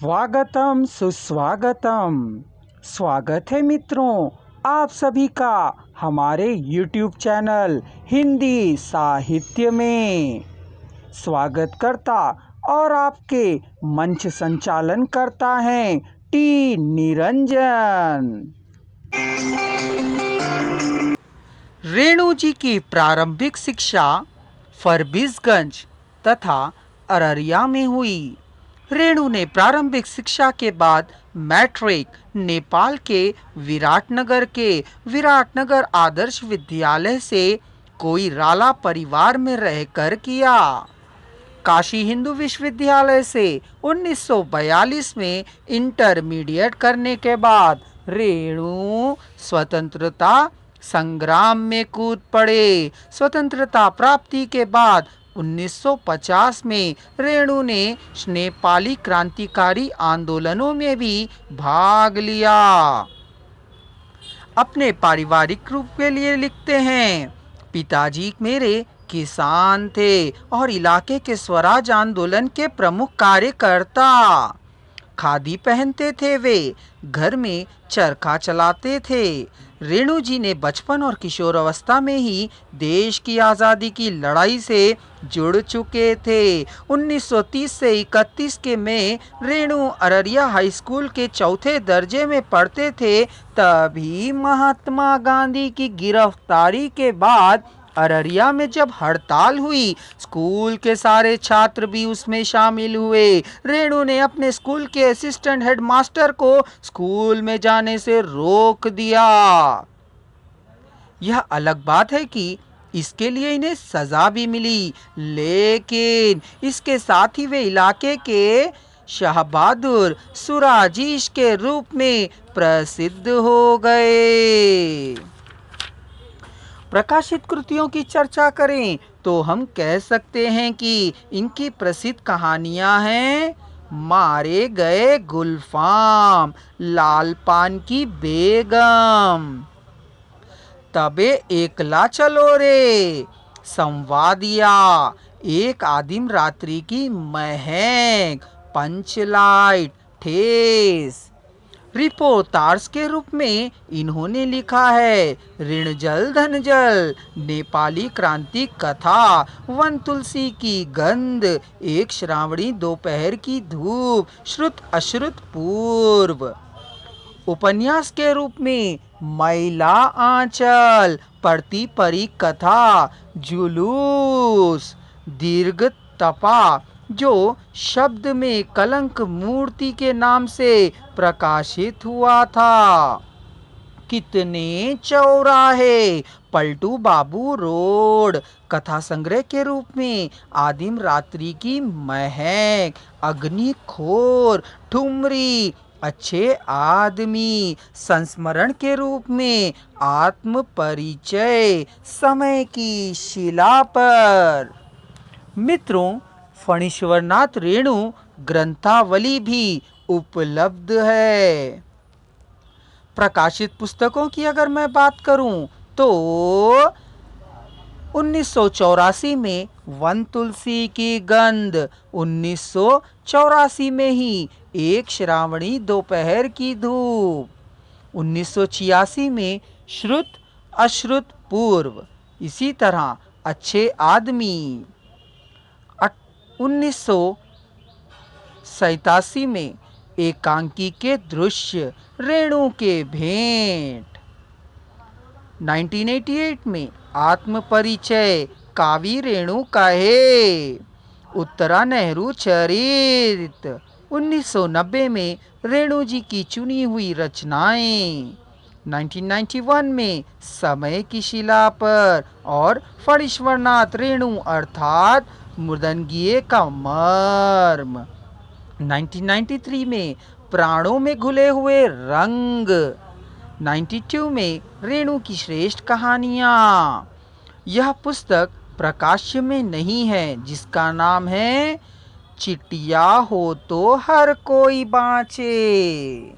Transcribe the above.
स्वागतम सुस्वागतम। स्वागत है मित्रों आप सभी का हमारे YouTube चैनल हिंदी साहित्य में। स्वागत करता और आपके मंच संचालन करता है टी निरंजन। रेणु जी की प्रारंभिक शिक्षा फरबिसगंज तथा अररिया में हुई। रेणु ने प्रारंभिक शिक्षा के बाद मैट्रिक नेपाल के विराटनगर आदर्श विद्यालय से कोइराला परिवार में रहकर किया। काशी हिंदू विश्वविद्यालय से 1942 में इंटरमीडिएट करने के बाद रेणु स्वतंत्रता संग्राम में कूद पड़े। स्वतंत्रता प्राप्ति के बाद 1950 में रेणु ने नेपाली क्रांतिकारी आंदोलनों में भी भाग लिया। अपने पारिवारिक रूप के लिए लिखते हैं, पिताजी मेरे किसान थे और इलाके के स्वराज आंदोलन के प्रमुख कार्यकर्ता। खादी पहनते थे, वे घर में चरखा चलाते थे। रेणु जी ने बचपन और किशोरावस्था में ही देश की आज़ादी की लड़ाई से जुड़ चुके थे। 1930 से 31 के में रेणु अररिया हाई स्कूल के चौथे दर्जे में पढ़ते थे। तभी महात्मा गांधी की गिरफ्तारी के बाद अररिया में जब हड़ताल हुई, स्कूल के सारे छात्र भी उसमें शामिल हुए। रेणु ने अपने स्कूल के असिस्टेंट हेडमास्टर को स्कूल में जाने से रोक दिया। यह अलग बात है कि इसके लिए इन्हें सजा भी मिली, लेकिन इसके साथ ही वे इलाके के शाहबहादुर सुराजीश के रूप में प्रसिद्ध हो गए। प्रकाशित कृतियों की चर्चा करें तो हम कह सकते हैं कि इनकी प्रसिद्ध कहानियां हैं मारे गए गुलफाम, लाल पान की बेगम, तबे एकला चलो रे, संवादिया, एक आदिम रात्रि की महक, पंचलाइट, ठेस। रिपोर्टर्स के रूप में इन्होंने लिखा है ऋण जल धन जल, नेपाली क्रांति कथा, वन तुलसी की गंध, एक श्रावणी दोपहर की धूप, श्रुत अश्रुत पूर्व। उपन्यास के रूप में मैला आंचल, पढ़ती परी कथा, जुलूस, दीर्घ तपा, जो शब्द में कलंक मूर्ति के नाम से प्रकाशित हुआ था, कितने चौराहे, पलटू बाबू रोड। कथा संग्रह के रूप में आदिम रात्रि की महक, अग्निखोर, ठुमरी, अच्छे आदमी। संस्मरण के रूप में आत्म परिचय, समय की शिला पर। मित्रों, फणीश्वरनाथ रेणु ग्रंथावली भी उपलब्ध है। प्रकाशित पुस्तकों की अगर मैं बात करूं तो 1984 में वन तुलसी की गंध, 1984 में ही एक श्रावणी दोपहर की धूप, 1986 में श्रुत अश्रुत पूर्व, इसी तरह अच्छे आदमी, 1987 में एकांकी के दृश्य, रेणु के भेंट, 1988 में आत्म परिचय, कावी रेणु कहे, उत्तरा नेहरू चरित, 1990 में रेणु जी की चुनी हुई रचनाएं, 1991 में समय की शिला पर और फणीश्वरनाथ रेणु अर्थात मृदंगीय का मर्म, 1993 में प्राणों में घुले हुए रंग, 92 में रेणु की श्रेष्ठ कहानियां। यह पुस्तक प्रकाश्य में नहीं है, जिसका नाम है चिटिया हो तो हर कोई बाँचे।